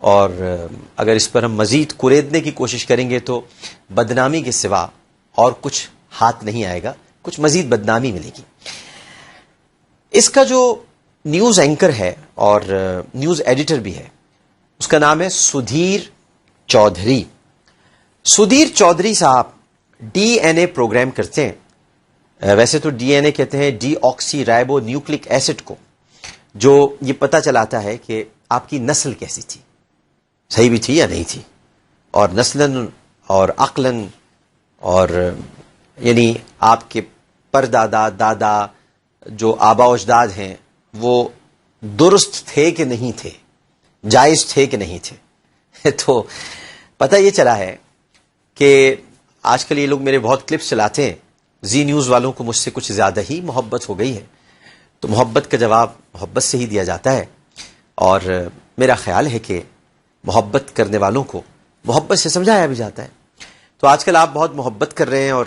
اور اگر اس پر ہم مزید کوریدنے کی کوشش کریں گے تو بدنامی کے سوا اور کچھ ہاتھ نہیں آئے گا، کچھ مزید بدنامی ملے گی۔ اس کا جو نیوز اینکر ہے اور نیوز ایڈیٹر بھی ہے، اس کا نام ہے سدھیر چودھری۔ سدھیر چودھری صاحب ڈی این اے پروگرام کرتے ہیں۔ ویسے تو ڈی این اے کہتے ہیں ڈی آکسی رائبو نیوکلک ایسڈ کو، جو یہ پتہ چلاتا ہے کہ آپ کی نسل کیسی تھی، صحیح بھی تھی یا نہیں تھی، اور نسلاً اور عقلاً، اور یعنی آپ کے پردادا دادا جو آبا و اجداد ہیں وہ درست تھے کہ نہیں تھے، جائز تھے کہ نہیں تھے۔ تو پتہ یہ چلا ہے کہ آج کل یہ لوگ میرے بہت کلپس چلاتے ہیں، زی نیوز والوں کو مجھ سے کچھ زیادہ ہی محبت ہو گئی ہے، تو محبت کا جواب محبت سے ہی دیا جاتا ہے، اور میرا خیال ہے کہ محبت کرنے والوں کو محبت سے سمجھایا بھی جاتا ہے۔ تو آج کل آپ بہت محبت کر رہے ہیں اور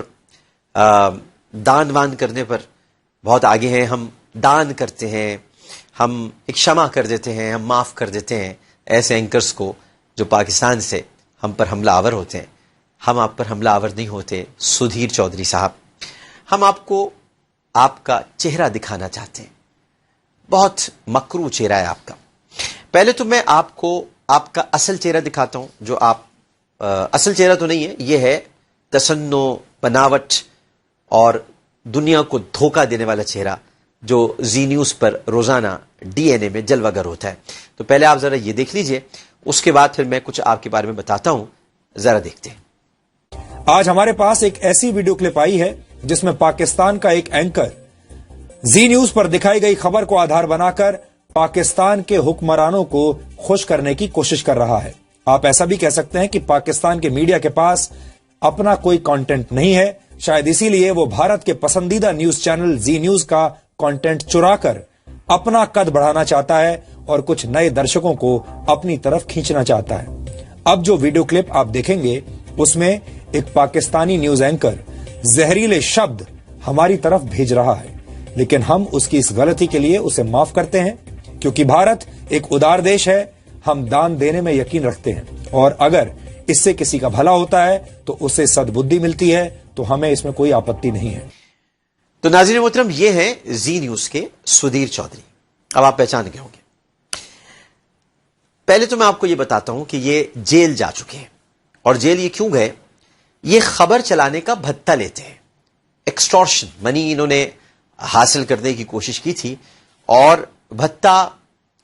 دان وان کرنے پر بہت آگے ہیں۔ ہم دان کرتے ہیں، ہم ایک شمع کر دیتے ہیں، ہم معاف کر دیتے ہیں ایسے اینکرز کو جو پاکستان سے ہم پر حملہ آور ہوتے ہیں۔ ہم آپ پر حملہ آور نہیں ہوتے سدھیر چودھری صاحب، ہم آپ کو آپ کا چہرہ دکھانا چاہتے ہیں۔ بہت مکروہ چہرہ ہے آپ کا۔ پہلے تو میں آپ کو آپ کا اصل چہرہ دکھاتا ہوں، جو آپ اصل چہرہ تو نہیں ہے، یہ ہے تصنع، بناوٹ اور دنیا کو دھوکہ دینے والا چہرہ جو زی نیوز پر روزانہ ڈی این اے میں جلوہ گر ہوتا ہے۔ تو پہلے آپ ذرا یہ دیکھ لیجئے، اس کے بعد پھر میں کچھ آپ کے بارے میں بتاتا ہوں، ذرا دیکھتے ہیں۔ آج ہمارے پاس ایک ایسی ویڈیو کلپ آئی ہے جس میں پاکستان کا ایک اینکر زی نیوز پر دکھائی گئی خبر کو آدھار بنا کر پاکستان کے حکمرانوں کو خوش کرنے کی کوشش کر رہا ہے۔ آپ ایسا بھی کہہ سکتے ہیں کہ پاکستان کے میڈیا کے پاس اپنا کوئی کانٹینٹ نہیں ہے، شاید اسی لیے وہ بھارت کے پسندیدہ نیوز چینل زی نیوز کا کانٹینٹ چرا کر اپنا قد بڑھانا چاہتا ہے اور کچھ نئے درشکوں کو اپنی طرف کھینچنا چاہتا ہے۔ اب جو ویڈیو کلپ آپ دیکھیں گے اس میں ایک پاکستانی نیوز اینکر زہریلے شبد ہماری طرف بھیج رہا ہے، لیکن ہم اس کی اس غلطی کے لیے اسے معاف کرتے ہیں، کیونکہ بھارت ایک ادار دیش ہے، ہم دان دینے میں یقین رکھتے ہیں، اور اگر اس سے کسی کا بھلا ہوتا ہے تو اسے سدبدھی ملتی ہے، تو ہمیں اس میں کوئی آپتی نہیں ہے۔ تو ناظرین محترم، یہ ہیں زی نیوز کے سدھیر چودھری۔ اب آپ پہچان گئے ہوں گے۔ پہلے تو میں آپ کو یہ بتاتا ہوں کہ یہ جیل جا چکے ہیں، اور جیل یہ کیوں گئے؟ یہ خبر چلانے کا بھتہ لیتے ہیں، ایکسٹورشن منی انہوں نے حاصل کرنے کی کوشش کی تھی، اور بھتہ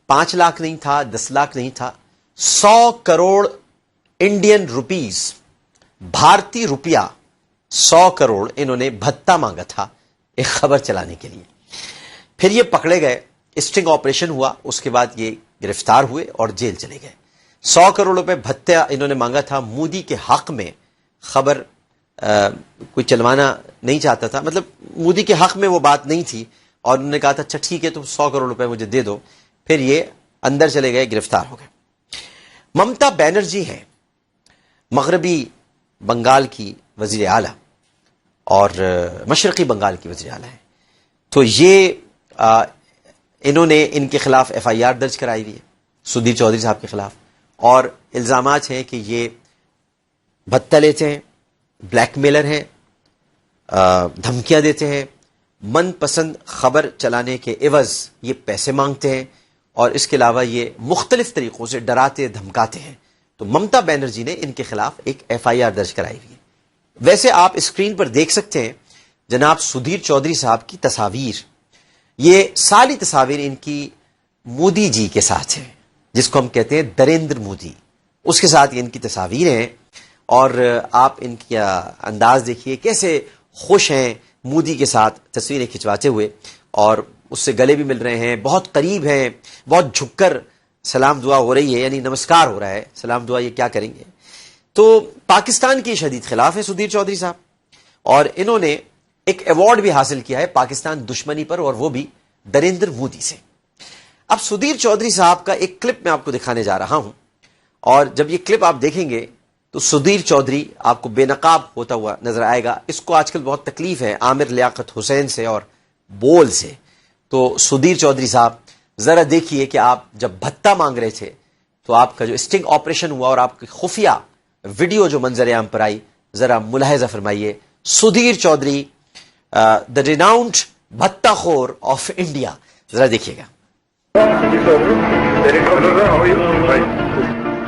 5 لاکھ نہیں تھا، 10 لاکھ نہیں تھا، 100 کروڑ انڈین روپیز، بھارتی روپیہ 100 کروڑ انہوں نے بھتہ مانگا تھا ایک خبر چلانے کے لیے۔ پھر یہ پکڑے گئے، اسٹنگ آپریشن ہوا، اس کے بعد یہ گرفتار ہوئے اور جیل چلے گئے۔ 100 کروڑ روپے بھتہ انہوں نے مانگا تھا، مودی کے حق میں خبر کوئی چلوانا نہیں چاہتا تھا، مطلب مودی کے حق میں وہ بات نہیں تھی، اور انہوں نے کہا تھا اچھا ٹھیک ہے تم 100 کروڑ روپے مجھے دے دو۔ پھر یہ اندر چلے گئے، گرفتار ہو گئے۔ ممتا بینرجی ہیں مغربی بنگال کی وزیر اعلیٰ اور مشرقی بنگال کی وزیر اعلیٰ ہیں، تو یہ انہوں نے ان کے خلاف ایف آئی آر درج کرائی ہوئی ہے سدھیر چودھری صاحب کے خلاف، اور الزامات ہیں کہ یہ بھتہ لیتے ہیں، بلیک میلر ہیں، دھمکیاں دیتے ہیں، من پسند خبر چلانے کے عوض یہ پیسے مانگتے ہیں، اور اس کے علاوہ یہ مختلف طریقوں سے ڈراتے دھمکاتے ہیں۔ تو ممتا بینرجی نے ان کے خلاف ایک ایف آئی آر درج کرائی ہوئی ہے۔ ویسے آپ اسکرین پر دیکھ سکتے ہیں جناب سدھیر چودھری صاحب کی تصاویر، یہ ساری تصاویر ان کی مودی جی کے ساتھ ہیں، جس کو ہم کہتے ہیں نریندر مودی، اس کے ساتھ یہ ان کی تصاویر ہیں، اور آپ ان کا انداز دیکھیے کیسے خوش ہیں مودی کے ساتھ تصویریں کھنچواتے ہوئے، اور اس سے گلے بھی مل رہے ہیں، بہت قریب ہیں، بہت جھک کر سلام دعا ہو رہی ہے، یعنی نمسکار ہو رہا ہے، سلام دعا یہ کیا کریں گے۔ تو پاکستان کے شدید خلاف ہے سدھیر چودھری صاحب، اور انہوں نے ایک ایوارڈ بھی حاصل کیا ہے پاکستان دشمنی پر، اور وہ بھی نریندر مودی سے۔ اب سدھیر چودھری صاحب کا ایک کلپ میں آپ کو دکھانے جا رہا ہوں، اور جب یہ کلپ آپ دیکھیں گے تو سدھیر چودھری آپ کو بے نقاب ہوتا ہوا نظر آئے گا۔ اس کو آج کل بہت تکلیف ہے عامر لیاقت حسین سے اور بول سے، تو سدھیر چودھری صاحب ذرا دیکھیے کہ آپ جب بھتہ مانگ رہے تھے تو آپ کا جو اسٹنگ آپریشن ہوا اور آپ کی خفیہ ویڈیو جو منظر عام پر آئی ذرا ملاحظہ فرمائیے. سدھیر چودھری دا ریناؤنڈ بھتہ خور آف انڈیا, ذرا دیکھیے گا.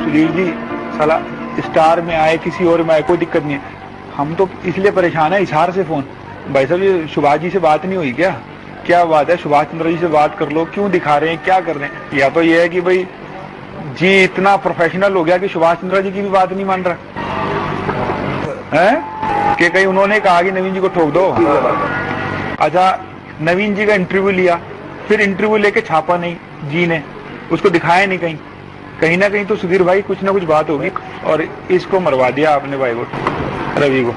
سدھیر جی سالا اسٹار میں آئے کسی اور میں آئے کوئی دقت نہیں ہے, ہم تو اس لیے پریشان ہیں اظہار سے فون. بھائی صاحب یہ سبھاش جی سے بات نہیں ہوئی کیا بات ہے؟ سبھاش چندر جی سے بات کر لو, کیوں دکھا رہے ہیں, کیا کر رہے ہیں؟ یا تو یہ ہے کہ بھائی جی اتنا پروفیشنل ہو گیا کہ سبھاش چندر جی کی بھی بات نہیں مان رہا ہے کہ کہیں انہوں نے کہا کہ نوین جی کو ٹھوک دو. اچھا نوین جی کا انٹرویو لیا, پھر انٹرویو لے کے چھاپا نہیں جی نے, اس کو دکھایا نہیں کہیں نہ کہیں تو سدھیر بھائی کچھ نہ کچھ بات ہوگی. اور اس کو مروا دیا آپ نے بھائی کو, روی کو,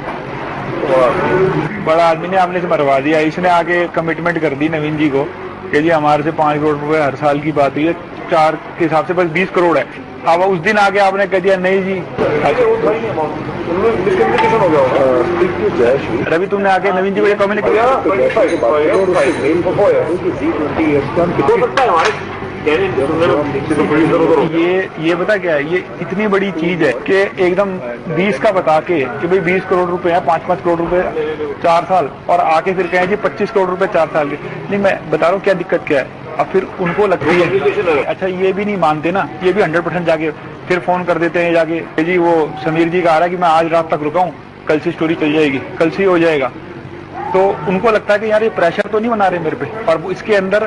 بڑا آدمی نے آپ نے مروا دیا. اس نے آگے کمٹمنٹ کر دی نوین جی کو کہ جی ہمارے سے 5 کروڑ روپے ہر سال کی بات ہوئی ہے, 4 کے حساب سے بس 20 کروڑ ہے. اب اس دن آگے آپ نے کہہ دیا نہیں جی. روی تم نے آگے نوین جی کو یہ کمنٹ کیا, یہ بتا کیا ہے, یہ اتنی بڑی چیز ہے کہ ایک دم 20 کا بتا کے کہ بھئی 20 کروڑ روپے ہیں, 5 کروڑ روپے 4 سال, اور آ کے پھر کہیں جی 25 کروڑ روپے 4 سال کے. نہیں میں بتا رہا ہوں کیا دقت کیا ہے. اب پھر ان کو لگتی ہے اچھا یہ بھی نہیں مانتے نا, یہ بھی 100% جا کے پھر فون کر دیتے ہیں جا کے جی وہ سمیر جی کا آ رہا ہے کہ میں آج رات تک رکا ہوں, کل سے اسٹوری چل جائے گی, کل سے ہی ہو جائے گا. تو ان کو لگتا ہے کہ یار یہ پریشر تو نہیں بنا رہے میرے پہ, اور اس کے اندر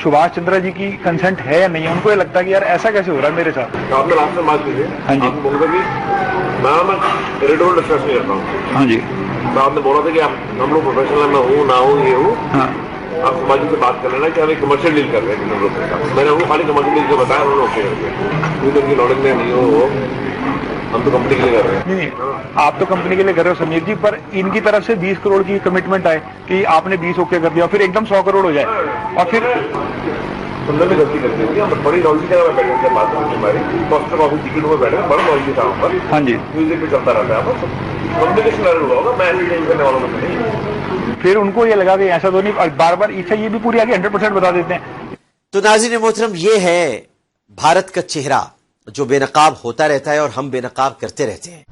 سبھاش چندر جی کی کنسنٹ ہے یا نہیں. ان کو یہ لگتا ہے کہ یار ایسا کیسے ہو رہا ہے میرے ساتھ. آپ نے لاسٹ میں بات کی تھی, ہاں جی میں ریڈیو ڈسکس نہیں کرتا ہوں. ہاں جی آپ نے بولا تھا کہ ہم لوگ پروفیشنل میں ہوں نہ ہوں یہ ہوں, ہاں آپ سماجی سے بات کر لینا کہ ہم ایک کمرشل ڈیل کر رہے ہیں لوگوں کے ساتھ. میں نے ان کو خالی کمرشل ڈیل کو بتایا, انہوں نے اوکے کر دیا. کیونکہ ان کی نالج میں نہیں ہو, ہم تو کمپنی کے لیے کر رہے ہیں. نہیں آپ تو کمپنی کے لیے کر رہے ہو سمیر جی, پر ان کی طرف سے 20 کروڑ کی کمٹمنٹ آئے کہ آپ نے 20 اوکے کر دیا, پھر ایک دم 100 کروڑ ہو جائے. اور پھر سننے میں غلطی کرتی ہوگی, ہم بڑی نالج کی جگہ بیٹھے تھے بات کرتے ہماری پوسٹر آفس ٹکٹ میں بیٹھے, بڑا نالج تھا وہاں پر. ہاں جی میوزک پہ چلتا رہتا ہے, کمیونیکیشن ہوا ہوگا, میں ایسے چینج کرنے والوں میں نہیں. پھر ان کو یہ لگا کہ ایسا تو نہیں, اور بار بار اسے یہ بھی پوری آگے 100% بتا دیتے ہیں. تو ناظرین محترم, یہ ہے بھارت کا چہرہ جو بے نقاب ہوتا رہتا ہے اور ہم بے نقاب کرتے رہتے ہیں.